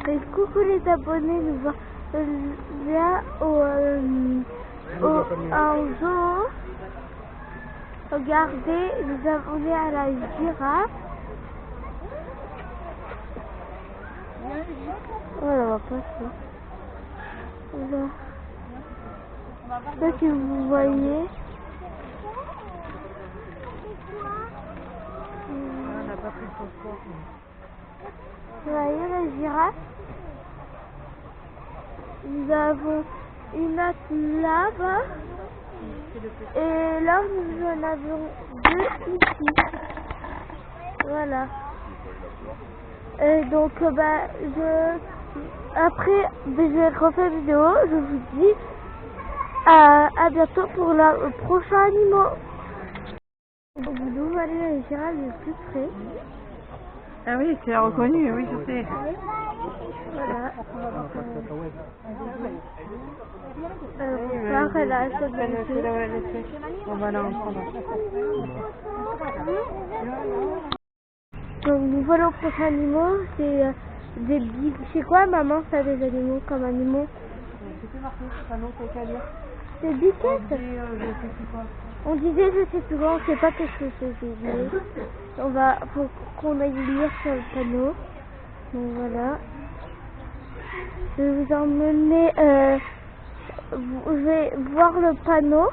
Mais coucou les abonnés, nous voilà en zoo. Regardez, nous abonnés à la girafe. Voilà, on va passer. Voilà. Je sais pas si vous voyez. On n'a pas pris le transport. Vous voyez la girafe? Nous avons une autre là-bas. Et là, nous en avons deux ici. Voilà. Et donc, après, je refais une vidéo. Je vous dis à bientôt pour le prochain animal. Donc, nous voyez la girafe le plus près. Ah oui, tu as reconnu, oui, je sais. Voilà. Par la On va là en prendre. Donc nous voilà au prochain animal, c'est des big. C'est quoi maman ça des animaux comme animaux? C'était marqué, ça non, c'est qu'à lire. C'est biquettes. On disait je sais plus quoi, on sait pas qu'est-ce que c'est. On va faut qu'on aille lire sur le panneau. Donc voilà. Je vais vous emmener. Je vais voir le panneau.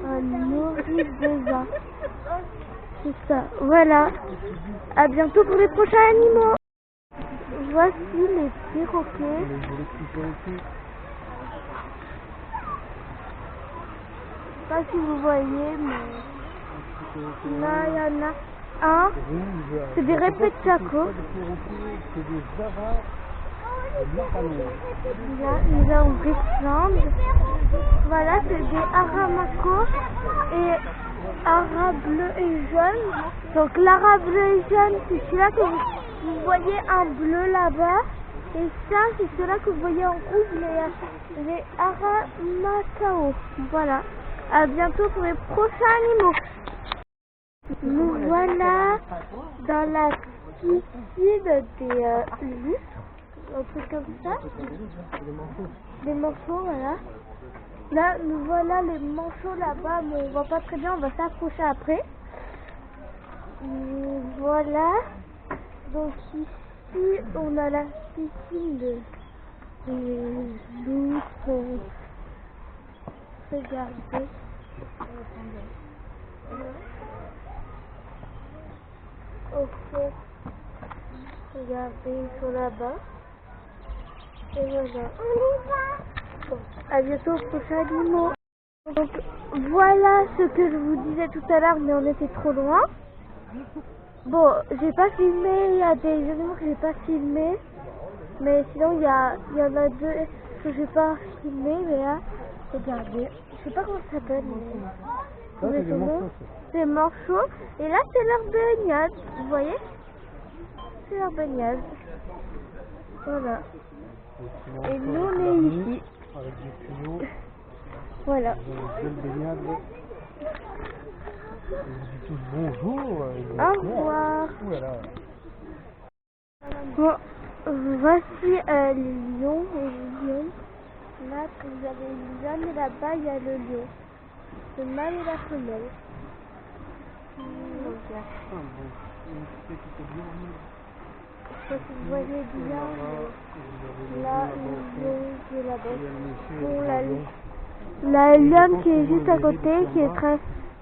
Un Nourri-Beza. C'est ça. Voilà. À bientôt pour les prochains animaux. Voici les perroquets. Je sais pas si vous voyez, mais là il y en a un. C'est des répétaco. Là, nous avons Richland. Voilà, c'est des Aramaco et Ara bleu et jaune. Donc l'Ara bleu et jaune, c'est celui-là que vous voyez en bleu là-bas. Et ça, c'est celui-là que vous voyez en rouge, les Aramacao. Voilà. À bientôt pour les prochains animaux. Nous voilà dans la piscine des lustres. Un truc comme ça. Des manchots, voilà. Là, nous voilà les manchots là-bas, mais on voit pas très bien, on va s'approcher après. Voilà. Donc ici, on a la piscine des loutres. Regardez. Ok. Regardez, ils sont là-bas. Et voilà. Bon, à bientôt au prochain animal. Donc voilà ce que je vous disais tout à l'heure, mais on était trop loin. Bon, j'ai pas filmé, il y a des animaux que j'ai pas filmé. Mais sinon il y en a deux que j'ai pas filmé, mais là, regardez. Je sais pas comment ça s'appelle. C'est manchots. Et là c'est leur baignade, vous voyez? C'est leur baignade. Voilà. Et nous on est ici. Avec des tuyaux. Voilà. Belle baignade. Ils disent tous bonjour. Au revoir. Voilà. Bon, voici les lions et les lionnes. Là, vous avez une lionne et là-bas, il y a le lion. Le mâle et la femelle. Je sais pas si vous voyez bien, là, le lion qui est là-bas. Bon, la lionne qui est juste à côté, qui est en train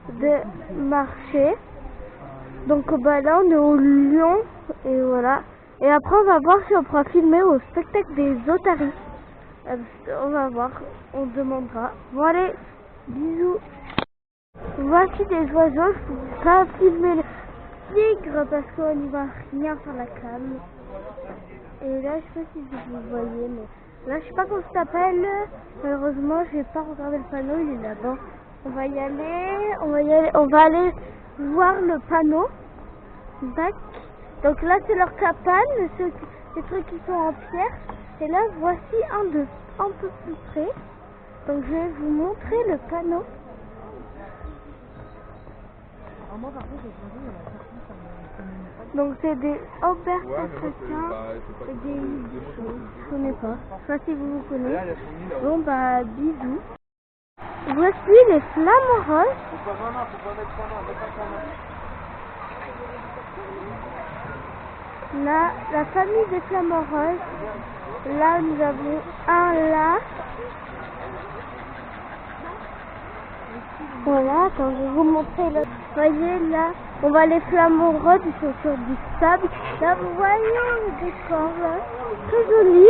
de marcher. Donc là, on est au lion, et voilà. Et après, on va voir si on pourra filmer au spectacle des otaries. On va voir, on demandera. Bon allez, bisous. Voici des oiseaux, je ne peux pas filmer le tigre parce qu'on n'y va rien sur la cam. Et là, je sais pas si vous voyez, mais là, je sais pas comment ça s'appelle. Malheureusement, j'ai pas regardé le panneau, il est là-bas. On va y aller, on va aller voir le panneau. Tac. Donc là, c'est leur cabane, les trucs qui sont en pierre. Et là, voici un peu plus près. Donc je vais vous montrer le panneau. Donc c'est des Obertachriens et des Hiboux. Je connais pas. Je sais pas si vous connaissez. Bon bah bisous. Voici les flamants roses. Là, la famille des flamants roses. Là, nous avons un là. Voilà, attends, je vais vous montrer là. Vous voyez là, on voit les flamants roses, ils sont sur du sable. Là, vous voyez le décor là. Très joli.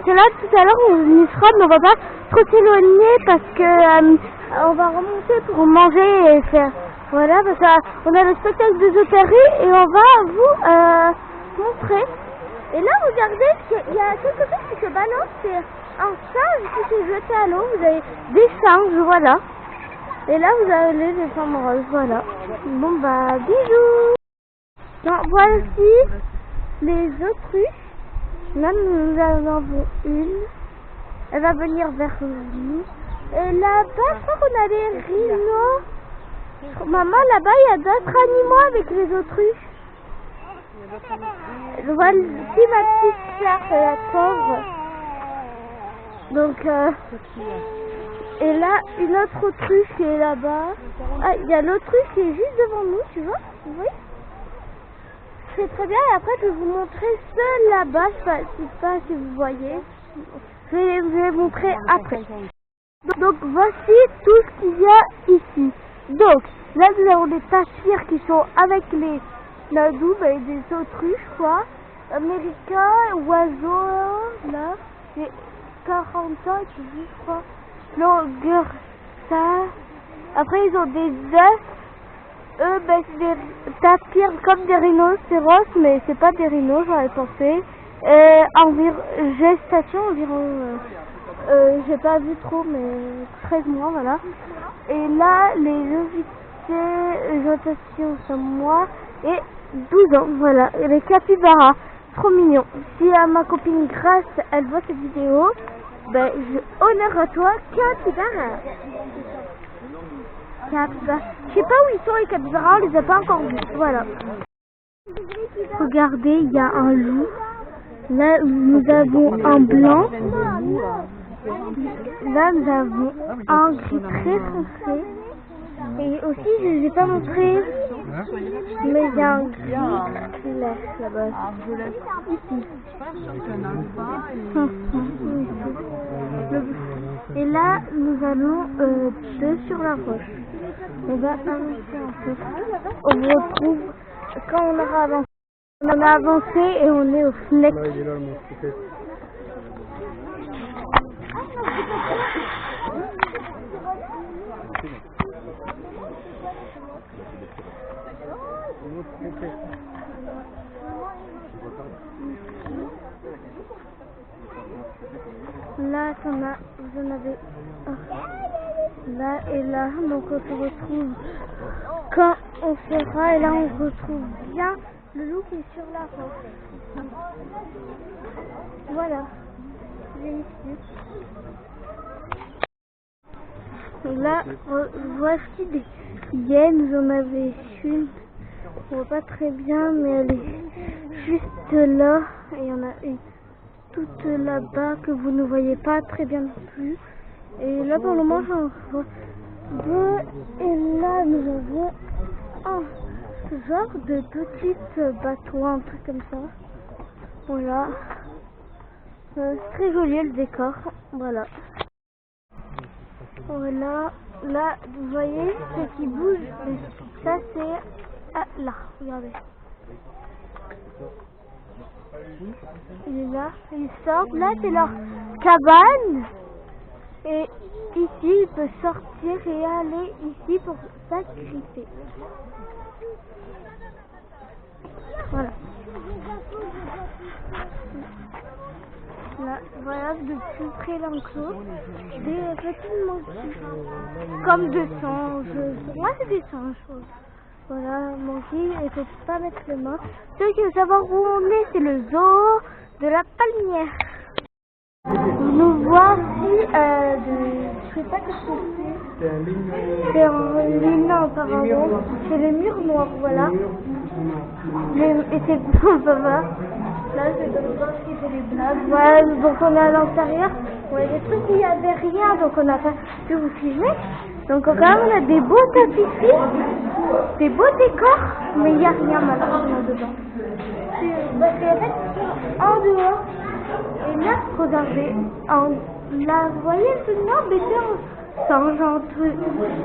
C'est là, tout à l'heure, on y sera, mais on va pas trop s'éloigner parce que on va remonter pour manger et faire. Voilà, parce qu'on a le spectacle des opéries et on va vous montrer. Et là, regardez, il y a quelque chose qui se balance, c'est un singe qui s'est jeté à l'eau. Vous avez des singes, voilà. Et là, vous avez les femmes roses, voilà. Bon, bah, bisous. Donc, voici les autruches. Là, nous en avons une. Elle va venir vers nous. Et là-bas, je crois qu'on a des rhinos. Maman, là-bas, il y a d'autres animaux avec les autruches. Je vois ici ma petite sœur, c'est la pauvre. Donc, et là, une autre autruche qui est là-bas. Ah, il y a l'autruche qui est juste devant nous, tu vois? Vous voyez? C'est très bien, et après, je vais vous montrer ceux là-bas. Je sais pas si vous voyez. Je vais vous montrer après. Donc, voici tout ce qu'il y a ici. Donc, là, nous avons des tapirs qui sont avec les ladous, des autruches, quoi. Américains, oiseaux, là. J'ai 40 ans, je crois. Longueur, ça. Après, ils ont des œufs. Eux, c'est des tapirs comme des rhinocéros, mais c'est pas des rhinos, j'aurais pensé. Gestation environ, j'ai pas vu trop, mais 13 mois, voilà. Et là, les invités, gestation, c'est moi, et 12 ans, voilà. Et les capybaras, trop mignons. Si ma copine Grace, elle voit cette vidéo, je honneur à toi, capybara. Je sais pas où ils sont les capybaras, on les a pas encore vus, voilà. Regardez, il y a un loup. Là, nous avons un blanc. Là, nous avons un gris très foncé. Et aussi, je ne les ai pas montré, mais il y a un gris clair là-bas. Ici. Et là, nous allons deux sur la roche. On va avancer un peu. On retrouve quand on aura avancé. On a avancé et on est au fleck. Là, vous en avez là et là, donc on se retrouve quand on sera, et là on retrouve bien le loup qui est sur la roche. Voilà, j'ai ici. Là, voici des hyènes, j'en avais une, on voit pas très bien, mais elle est juste là, et il y en a une toute là-bas que vous ne voyez pas très bien non plus. Et là, pour le moment, j'en vois deux, et là, nous avons un genre de petite bateau, un truc comme ça. Voilà. C'est très joli le décor. Voilà. Voilà. Là, vous voyez ce qui bouge. Ça, c'est là. Regardez. Il est là. Ils sortent. Là, c'est leur cabane. Et ici, il peut sortir et aller ici pour s'agripper. Voilà. Là, voilà, de plus près l'enclos, des petits monkeys, comme des singes. Moi, c'est des singes. Voilà, monkey, il ne faut pas mettre les mains. Ceux qui veulent savoir où on est, c'est le zoo de la Palmière. Nous voici je sais pas ce que c'est. C'est un ligne. C'est en ligne, non, pardon. C'est les murs noirs, voilà. Et c'est mon papa. Là, c'est comme ça qui fait les blagues. Voilà, donc on est à l'intérieur. On a des trucs où il n'y avait rien, donc on n'a pas pu vous filmer. Donc quand même, on a des beaux tapis, des beaux décors, mais il n'y a rien malheureusement dedans. Parce qu'il y a fait en dehors. Et là, regardez, là, vous voyez ce nom, mais c'est un genre truc.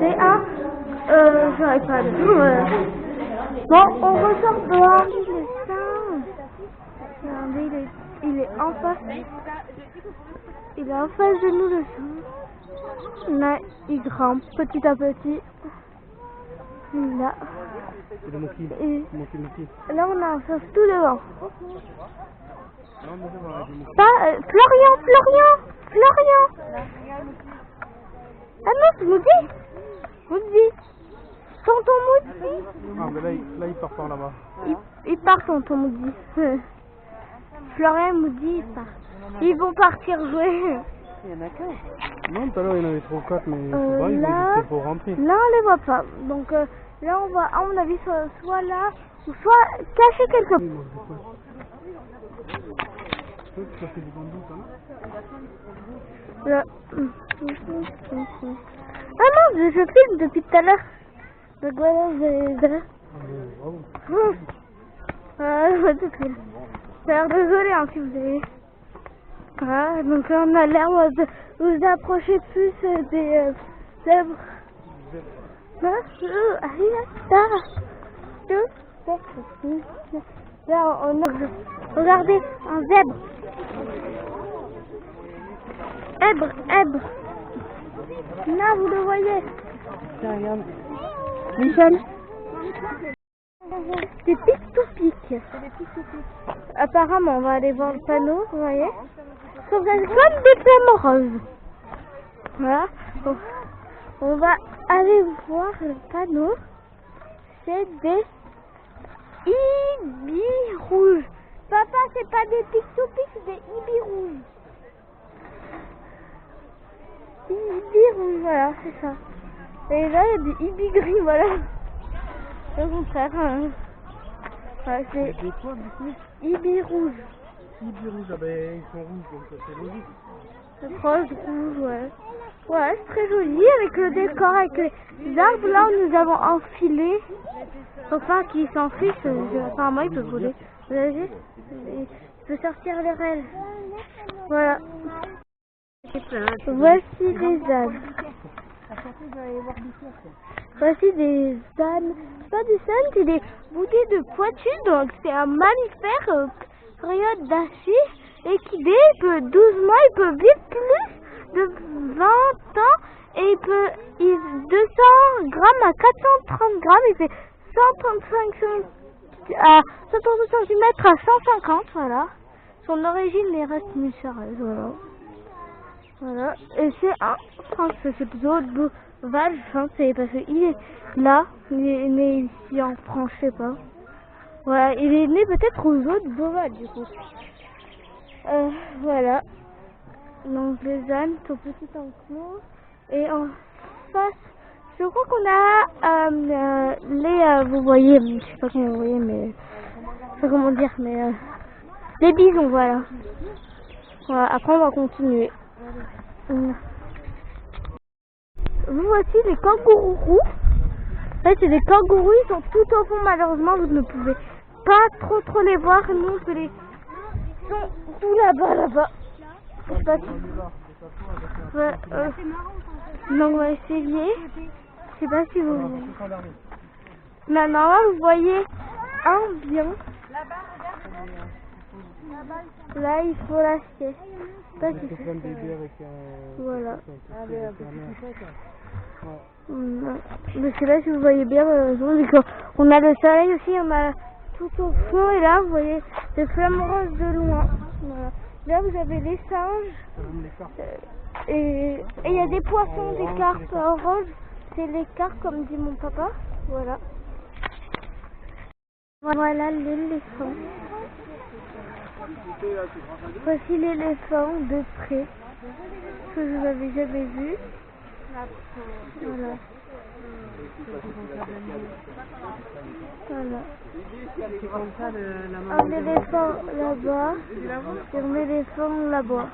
C'est un... j'aurais pas le nom. Bon, on ressort dehors. Regardez, il est en face. Il est en face de nous, le sang. Là, il grimpe petit à petit. Là. C'est le monkey. Là, on a un sens tout devant. Non, mais c'est vrai, du monkey. Florian. Ah non, c'est Moody. Tonton Moody. Ah, mais là, il part par là-bas. Il part, tonton Moody. Florian et Moody, ils partent. Ils vont partir jouer. Il y en a qu'un. Non, tout à l'heure, il y en avait 3 ou 4, mais c'est vrai, ils là, étaient pour rentrer. Là, on les voit pas. Donc là, on va, à mon avis, soit là, ou soit caché quelque part. Ça fait du bambou, ça, non? Là. Ah non, je filme depuis tout à l'heure. Donc voilà, Bravo. Alors désolé hein, si vous avez... Voilà, donc là on a l'air de vous approcher plus des zèbres. Là on a... Regardez, un zèbre. Zèbre. Là vous le voyez. Tiens, regarde. Michel. Des pics-to-pics. Apparemment, on va aller voir le panneau, vous voyez. Ça va être comme des flammes roses. Voilà. On va aller voir le panneau. C'est des ibis rouges. Papa, c'est pas des pics-to-pics, c'est des ibis rouges. Ibis rouges, voilà, c'est ça. Et là, il y a des ibis gris, voilà. Au contraire, voilà, c'est Des quoi, du coup? ibis rouge. Ibis rouge, ah ben, ils sont rouges, donc c'est logique. C'est rouge, ouais. Ouais, c'est très joli avec le décor, avec les arbres là où nous avons enfilé. Enfin, qui s'en fiche, apparemment il peut voler. Vous voyez, il peut sortir les ailes. Voilà. Voici des ânes. Voici des ânes. C'est pas des ânes, c'est des bouquets de poitus. Donc c'est un mammifère période d'Achille. Et qui dès il peut 12 mois, il peut vivre plus de 20 ans. Et il peut 200 grammes à 430 grammes. Il fait 135 à 130 cm à 150. Voilà. Son origine est reste mystérieuse. Voilà. Voilà, et c'est un français, c'est plutôt Beauval, c'est parce qu'il est là, il est né ici en France, je sais pas. Voilà, il est né peut-être aux eaux de Beauval du coup. Voilà, donc les ânes sont petits enclos, et en face, je crois qu'on a vous voyez, je sais pas comment vous voyez, mais je sais pas comment dire, mais les bisons, voilà. Voilà, après on va continuer. Vous voici les kangourous roux. En fait, c'est des kangourous, ils sont tout au fond. Malheureusement, vous ne pouvez pas trop les voir. Nous, c'est les... Ils sont tout là-bas. Je sais pas si... Ouais, donc, on va essayer. Je sais pas si vous... Maintenant, vous voyez un bien. Là, il faut l'acheter. Pas si c'est plein de bébés avec un... Voilà. Ouais. Parce que là, si vous voyez bien, on a le soleil aussi, on a tout au fond, et là, vous voyez les flammes roses de loin. Voilà. Là, vous avez les singes. Et il y a des poissons, des carpes roses. C'est les carpes, comme dit mon papa. Voilà. Voilà l'éléphant. Voici l'éléphant de près, que je n'avais jamais vu. Voilà. Voilà. C'est comme ça la maman. Un éléphant là-bas et un éléphant là-bas.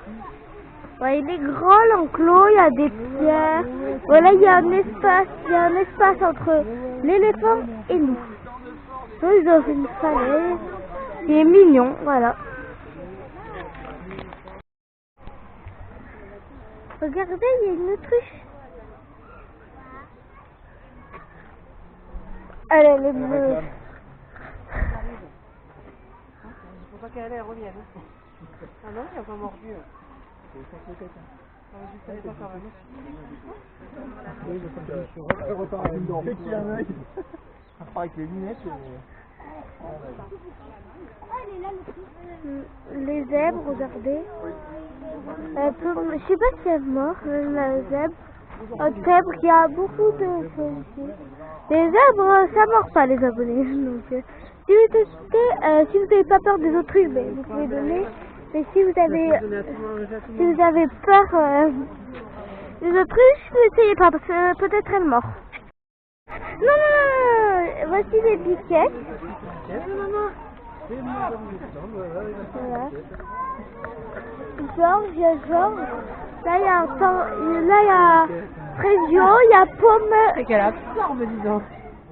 Ouais, il est grand l'enclos, il y a des pierres. Voilà, il y a un espace entre l'éléphant et nous. Ils ont fait une falaise. Il est mignon, voilà. Regardez, il y a une autruche. Elle est bleue. Faut pas qu'elle revienne. Ah non, il n'a pas mordu. Avec les lunettes. Les zèbres, regardez. Je sais pas si elle meurt, la zèbre. Un zèbre, il y a beaucoup de choses ici. Les zèbres, ça mord pas les abonnés. Donc, si vous n'avez pas peur des autruches, ben, vous pouvez donner. Mais si vous avez peur des autruches, n'essayez pas parce que peut-être elle mord. Non, voici les piquettes. Voilà. Georges, il y a Georges. Là, il y a Frésio, il y a Pomme. C'est qu'elle a forme, dis donc.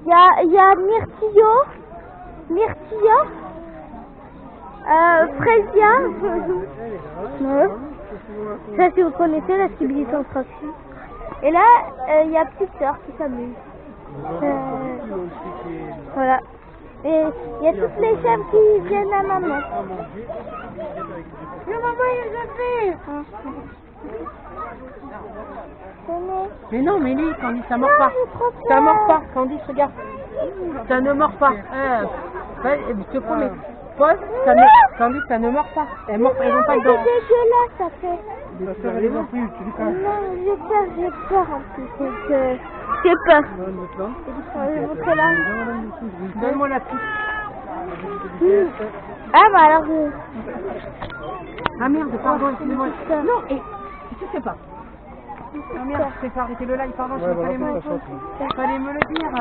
Il y a Myrtillo. Frésia. Ça, si vous connaissez la civilisation. Et là, il y a petite sœur qui s'amuse. Voilà. Et il y a toutes les chèvres qui viennent à maman. Le maman, il a fait. Mais non, mais lui, Candice, ça mord pas. Ça mord pas, Candice, regarde. Ça ne mord pas. Je te promets. Paul, Candice, ça ne mord pas. Elles mordent, elles n'ont pas de dents. C'est dégueulasse, ça fait. Non, j'ai peur en plus. J'ai peur. Je vais montrer là. Donne-moi la petite. Ah bah alors... Ah merde, pardon, excuse-moi. Non, et tu sais pas. Ah merde, je t'ai fait arrêter le live, pardon, fallait me le dire.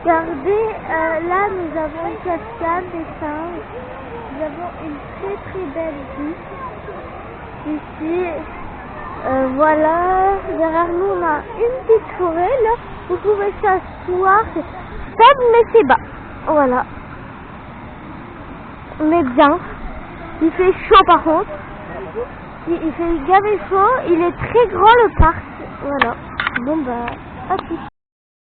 Regardez, là nous avons une cascade des singes. Nous avons une très belle vue. Ici, voilà, derrière nous on a une petite forêt là. Vous pouvez s'asseoir, c'est faible mais c'est bas. Voilà. On est bien. Il fait chaud par contre. Il fait gavé chaud. Il est très grand le parc. Voilà. Bon bah, à plus.